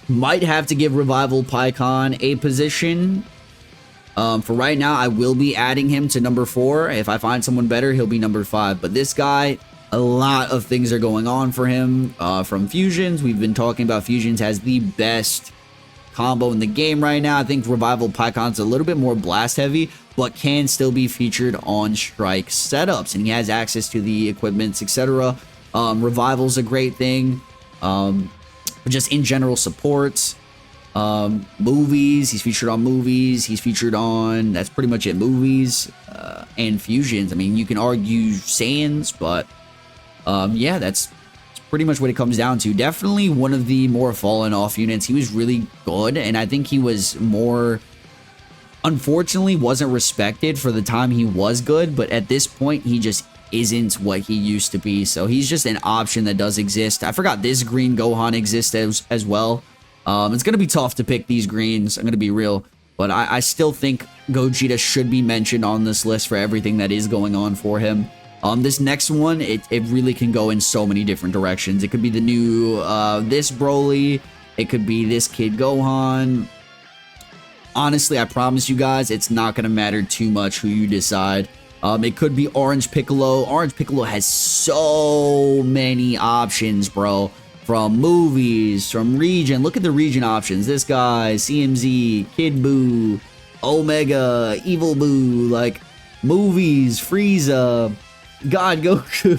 Might have to give Revival Pycon a position. For right now, I will be adding him to number 4. If I find someone better, he'll be number 5. But this guy... A lot of things are going on for him from fusions. We've been talking about fusions has the best combo in the game right now. I think Revival Pycon's a little bit more blast heavy, but can still be featured on strike setups, and he has access to the equipments, etc. Revival's a great thing. Just in general supports. Movies, he's featured on movies. He's featured on, that's pretty much it, movies and fusions. I mean, you can argue Saiyans, but yeah, that's pretty much what it comes down to. Definitely one of the more fallen off units. He was really good, and I think he was more, unfortunately, wasn't respected for the time he was good, but at this point, he just isn't what he used to be. So he's just an option that does exist. I forgot this green Gohan exists as well. It's going to be tough to pick these greens, I'm going to be real, but I still think Gogeta should be mentioned on this list for everything that is going on for him. This next one, it really can go in so many different directions. It could be the new, this Broly. It could be this kid Gohan. Honestly, I promise you guys, it's not going to matter too much who you decide. It could be Orange Piccolo. Orange Piccolo has so many options, bro. From movies, from region. Look at the region options. This guy, CMZ, Kid Buu, Omega, Evil Buu, like, movies, Frieza, God Goku.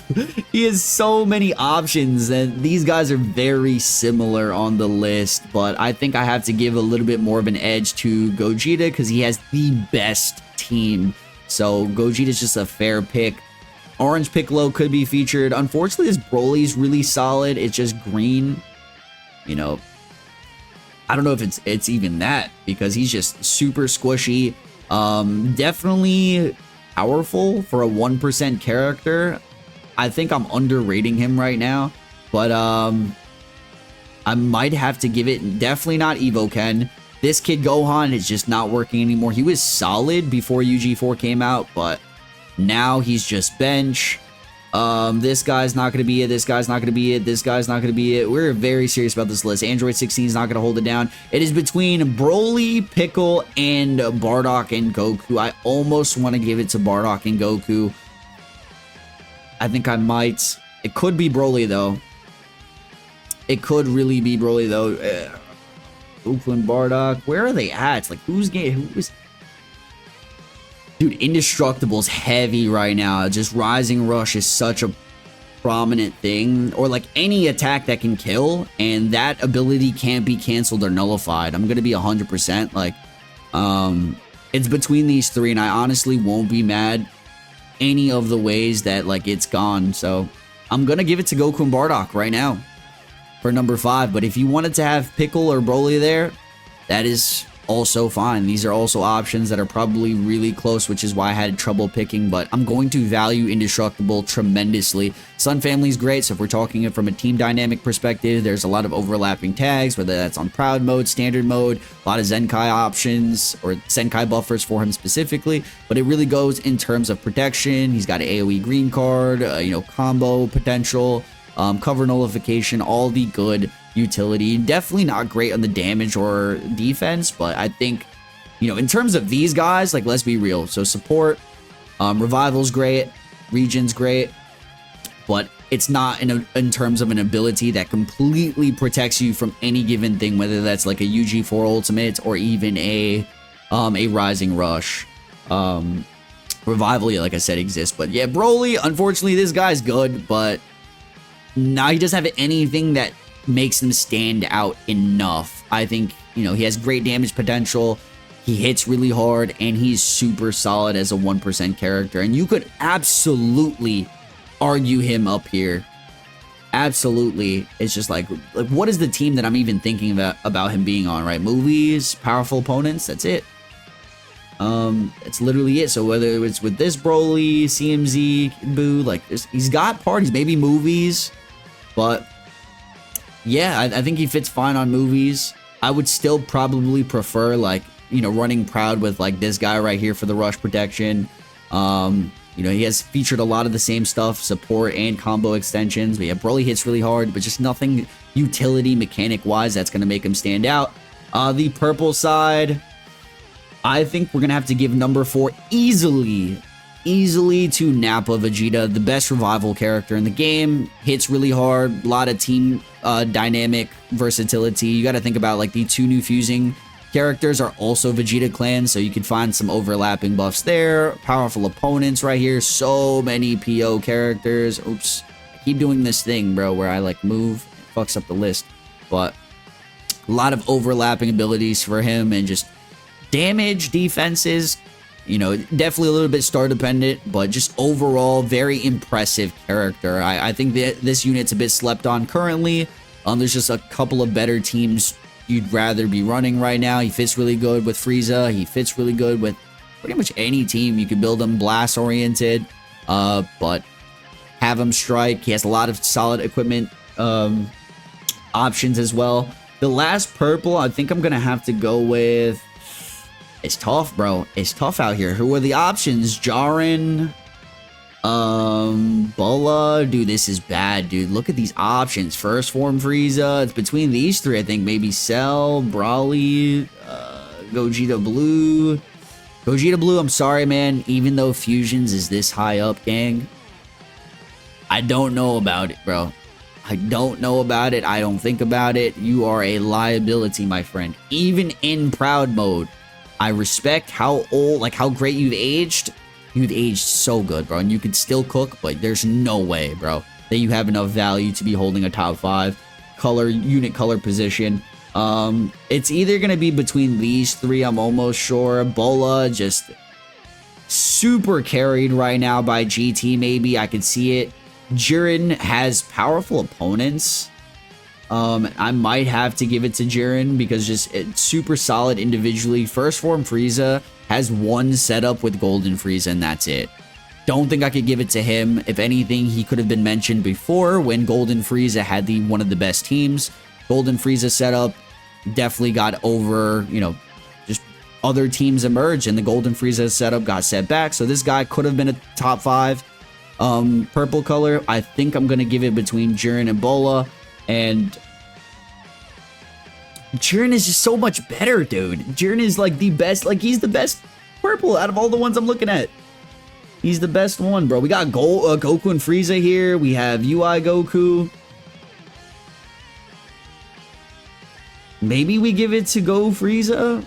He has so many options, and these guys are very similar on the list, but I think I have to give a little bit more of an edge to Gogeta because he has the best team. So Gogeta is just a fair pick. Orange Piccolo could be featured. Unfortunately, this Broly is really solid. It's just green. You know, I don't know if it's even that, because he's just super squishy. Definitely powerful for a 1% character. I think I'm underrating him right now, but I might have to give it, definitely not Evo Ken. This kid Gohan is just not working anymore. He was solid before UG4 came out, but now he's just bench. This guy's not going to be it. This guy's not going to be it. This guy's not going to be it. We're very serious about this list. Android 16 is not going to hold it down. It is between Broly, Pickle, and Bardock and Goku. I almost want to give it to Bardock and Goku. I think I might. It could be Broly, though. It could really be Broly, though. Goku and Bardock. Where are they at? Like, who's... Dude, Indestructible's heavy right now. Just Rising Rush is such a prominent thing. Or like any attack that can kill, and that ability can't be canceled or nullified. I'm gonna be 100%. Like, it's between these three, and I honestly won't be mad any of the ways that like it's gone. So I'm gonna give it to Goku and Bardock right now for number 5. But if you wanted to have Pickle or Broly there, that is also fine. These are also options that are probably really close, which is why I had trouble picking, but I'm going to value Indestructible tremendously. Sun Family's great, so if we're talking it from a team dynamic perspective, there's a lot of overlapping tags, whether that's on Proud mode, Standard mode, a lot of Zenkai options, or Zenkai buffers for him specifically, but it really goes in terms of protection. He's got an AoE green card, you know, combo potential, cover nullification, all the good utility. Definitely not great on the damage or defense, but I think, you know, in terms of these guys, like, let's be real. So support, Revival's great, Region's great, but it's not in terms of an ability that completely protects you from any given thing, whether that's like a UG4 ultimate or even a Rising Rush. Revival, yeah, like I said, exists, but yeah, Broly, unfortunately, this guy's good, but now he doesn't have anything that makes him stand out enough. I think, you know, he has great damage potential. He hits really hard, and he's super solid as a 1% character. And you could absolutely argue him up here. Absolutely. It's just like what is the team that I'm even thinking about him being on, right? Movies, powerful opponents, that's it. It's literally it. So whether it's with this Broly, CMZ, Boo, like he's got parties, maybe movies, but yeah, I think he fits fine on movies. I would still probably prefer, like, you know, running Proud with like this guy right here for the rush protection. You know, he has featured a lot of the same stuff, support and combo extensions. But yeah, Broly hits really hard, but just nothing utility mechanic wise that's going to make him stand out. The purple side, I think we're going to have to give number 4 easily to Nappa Vegeta, the best revival character in the game. Hits really hard, a lot of team dynamic versatility. You got to think about like the 2 new fusing characters are also Vegeta clans, so you can find some overlapping buffs there. Powerful opponents right here. So many PO characters. Oops. I keep doing this thing, bro, where I like move. It fucks up the list. But a lot of overlapping abilities for him, and just damage, defenses, you know, definitely a little bit star dependent, but just overall very impressive character. I think that this unit's a bit slept on currently. There's just a couple of better teams you'd rather be running right now. He fits really good with Frieza. He fits really good with pretty much any team. You could build him blast oriented, but have him strike. He has a lot of solid equipment options as well. The last purple, I think I'm gonna have to go with. It's tough, bro. It's tough out here. Who are the options? Jaren, Bulla. Dude, this is bad, dude. Look at these options. First form Frieza. It's between these 3, I think. Maybe Cell, Broly, Gogeta Blue. Gogeta Blue, I'm sorry, man. Even though Fusions is this high up, gang, I don't know about it, bro. I don't know about it. I don't think about it. You are a liability, my friend. Even in Proud mode, I respect how old, like how great you've aged. You've aged so good, bro, and you can still cook, but there's no way, bro, that you have enough value to be holding a top 5 unit color position. It's either going to be between these 3, I'm almost sure. Bola, just super carried right now by GT, maybe. I could see it. Jiren has powerful opponents. I might have to give it to Jiren because just it's super solid individually. First form Frieza has 1 setup with Golden Frieza, and that's it. Don't think I could give it to him. If anything, he could have been mentioned before when Golden Frieza had one of the best teams. Golden Frieza setup definitely got over, you know, just other teams emerged, and the Golden Frieza setup got set back. So this guy could have been a top 5. Purple color, I think I'm going to give it between Jiren and Bola. And Jiren is just so much better, dude. Jiren is like the best, like he's the best purple out of all the ones I'm looking at. He's the best one, bro. We got Goku and Frieza here. We have UI Goku. Maybe we give it to Go Frieza.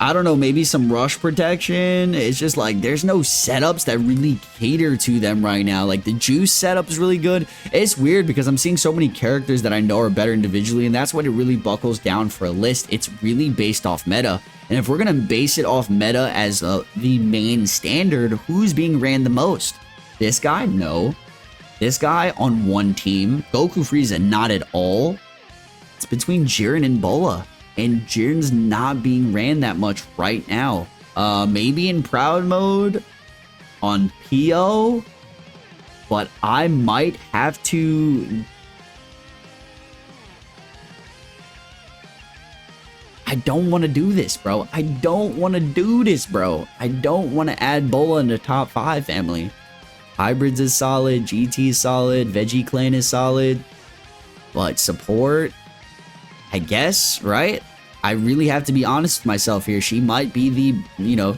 I don't know, maybe some rush protection. It's just like there's no setups that really cater to them right now. Like the juice setup is really good. It's weird because I'm seeing so many characters that I know are better individually, and that's what it really buckles down for a list. It's really based off meta. And if we're going to base it off meta as the main standard, who's being ran the most? This guy? No. This guy on one team. Goku Frieza, not at all. It's between Jiren and Bola. And Jiren's not being ran that much right now. Maybe in Proud mode on PO. But I might have to... I don't want to do this, bro. I don't want to do this, bro. I don't want to add Bola in the top 5 family. Hybrids is solid. GT is solid. Veggie Clan is solid. But support... I guess, right? I really have to be honest with myself here. She might be the, you know,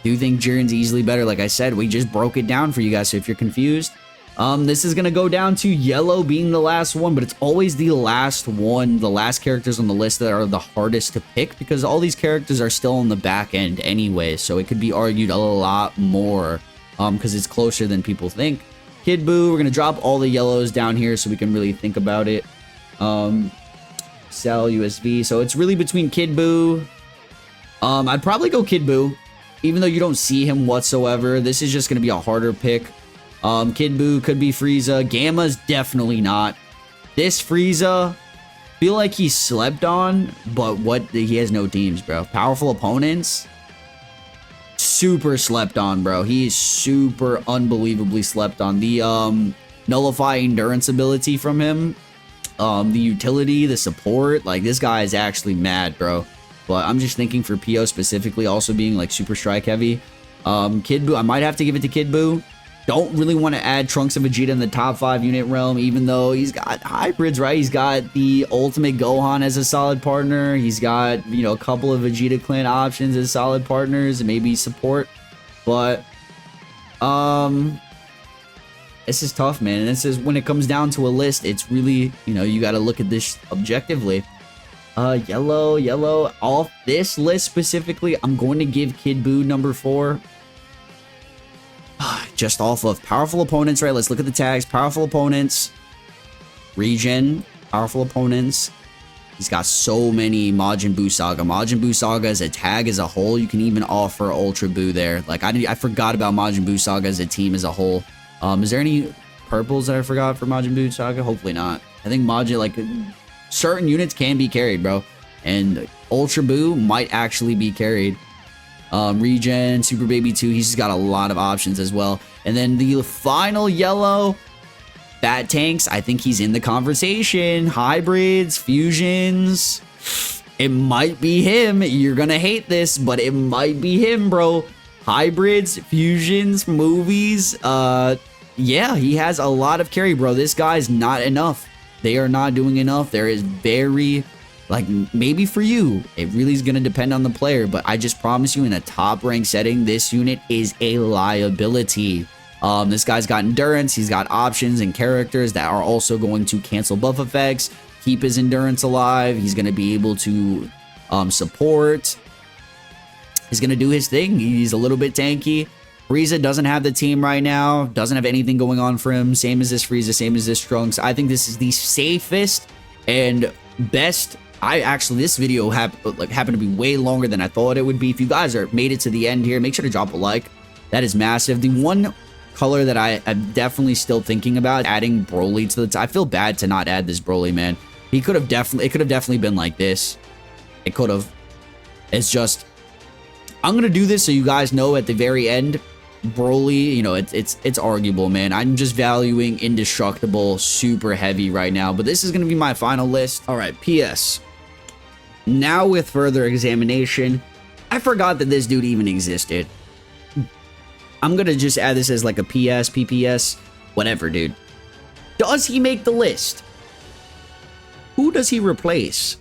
do think Jiren's easily better. Like I said, we just broke it down for you guys. So if you're confused, this is going to go down to yellow being the last one, but it's always the last one, the last characters on the list that are the hardest to pick because all these characters are still on the back end anyway. So it could be argued a lot more because it's closer than people think. Kid Buu, we're going to drop all the yellows down here so we can really think about it. Sell USV. So it's really between Kid Buu. I'd probably go Kid Buu, even though you don't see him whatsoever. This is just going to be a harder pick. Kid Buu could be Frieza. Gamma's definitely not. This Frieza, feel like he's slept on, but he has no teams, bro. Powerful opponents, super slept on, bro. He is super unbelievably slept on. The nullify endurance ability from him, the utility, the support, like this guy is actually mad, bro. But I'm just thinking for PO specifically, also being like super strike heavy. Kid Buu, I might have to give it to Kid Buu. Don't really want to add Trunks and Vegeta in the top 5 unit realm, even though he's got hybrids, right? He's got the ultimate Gohan as a solid partner. He's got, you know, a couple of Vegeta clan options as solid partners and maybe support. But, this is tough, man. And this is when it comes down to a list, it's really, you know, you got to look at this objectively. Yellow. Off this list specifically, I'm going to give Kid Buu number 4. Just off of powerful opponents, right? Let's look at the tags. Powerful opponents. Regen. Powerful opponents. He's got so many Majin Buu Saga. Majin Buu Saga as a tag as a whole, you can even offer Ultra Buu there. Like, I forgot about Majin Buu Saga as a team as a whole. Is there any purples that I forgot for Majin Buu Saga? Hopefully not. I think Majin, like, certain units can be carried, bro. And Ultra Buu might actually be carried. Regen, Super Baby 2, he's got a lot of options as well. And then the final yellow, Fat Tanks, I think he's in the conversation. Hybrids, fusions, it might be him. You're gonna hate this, but it might be him, bro. Hybrids, fusions, movies, yeah, he has a lot of carry, bro. This guy's not enough. They are not doing enough. There is very... like, maybe for you, it really is going to depend on the player, but I just promise you in a top rank setting, this unit is a liability. This guy's got endurance, he's got options and characters that are also going to cancel buff effects, keep his endurance alive, he's going to be able to support, he's going to do his thing, he's a little bit tanky. Frieza doesn't have the team right now, doesn't have anything going on for him, same as this Frieza, same as this Trunks. I think this is the safest and best... this video happened to be way longer than I thought it would be. If you guys made it to the end here, make sure to drop a like. That is massive. The one color that I'm definitely still thinking about adding Broly to the top. I feel bad to not add this Broly, man. It could have definitely been like this. It could have. It's just, I'm gonna do this so you guys know at the very end, Broly, you know, it's arguable, man. I'm just valuing indestructible super heavy right now, but this is gonna be my final list. All right, PS. Now with further examination, I forgot that this dude even existed. I'm gonna just add this as like a PS, PPS, whatever, dude. Does he make the list? Who does he replace?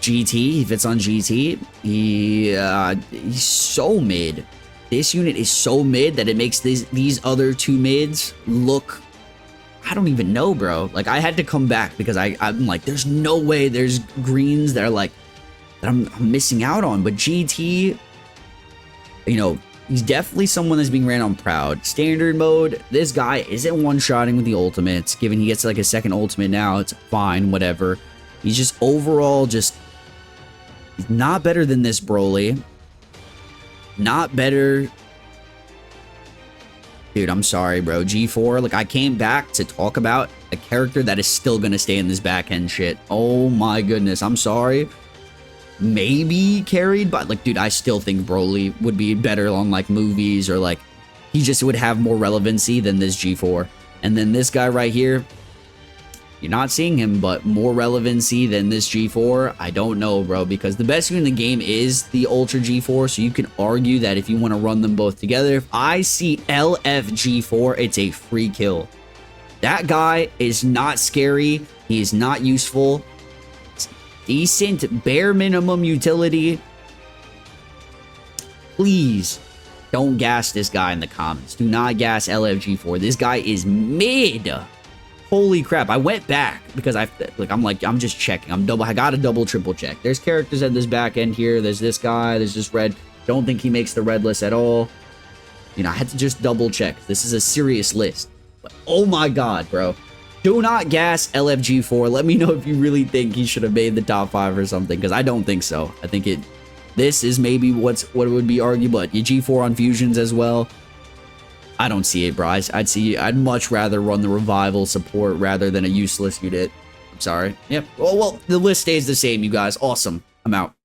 GT, he fits on GT. He's so mid. This unit is so mid that it makes these other 2 mids look... I don't even know, bro. Like, I had to come back because I'm like, there's no way there's greens that are like... that I'm missing out on. But GT, you know, he's definitely someone that's being ran on Proud. Standard mode, this guy isn't one-shotting with the ultimates. Given he gets like a second ultimate now, it's fine, whatever. He's just overall just... he's not better than this Broly. Not better. Dude, I'm sorry, bro. G4, like, I came back to talk about a character that is still gonna stay in this back end shit. Oh my goodness, I'm sorry. Maybe carried, but like, dude, I still think Broly would be better on like movies, or like, he just would have more relevancy than this G4. And then this guy right here, you're not seeing him, but more relevancy than this G4, I don't know, bro, because the best unit in the game is the Ultra G4, so you can argue that if you want to run them both together, if I see LF G4, it's a free kill. That guy is not scary, he is not useful, it's decent, bare minimum utility. Please don't gas this guy in the comments. Do not gas LF G4. This guy is mid. Holy crap, I went back because I'm just checking. I gotta double triple check. There's characters at this back end here. There's this guy, there's this red. Don't think he makes the red list at all. You know, I had to just double check. This is a serious list. But oh my god, bro. Do not gas LFG4. Let me know if you really think he should have made the top 5 or something, because I don't think so. I think this is maybe what it would be argued, but your G4 on fusions as well. I don't see it, bro. I'd much rather run the revival support rather than a useless unit. I'm sorry. Yep. Well, the list stays the same, you guys. Awesome. I'm out.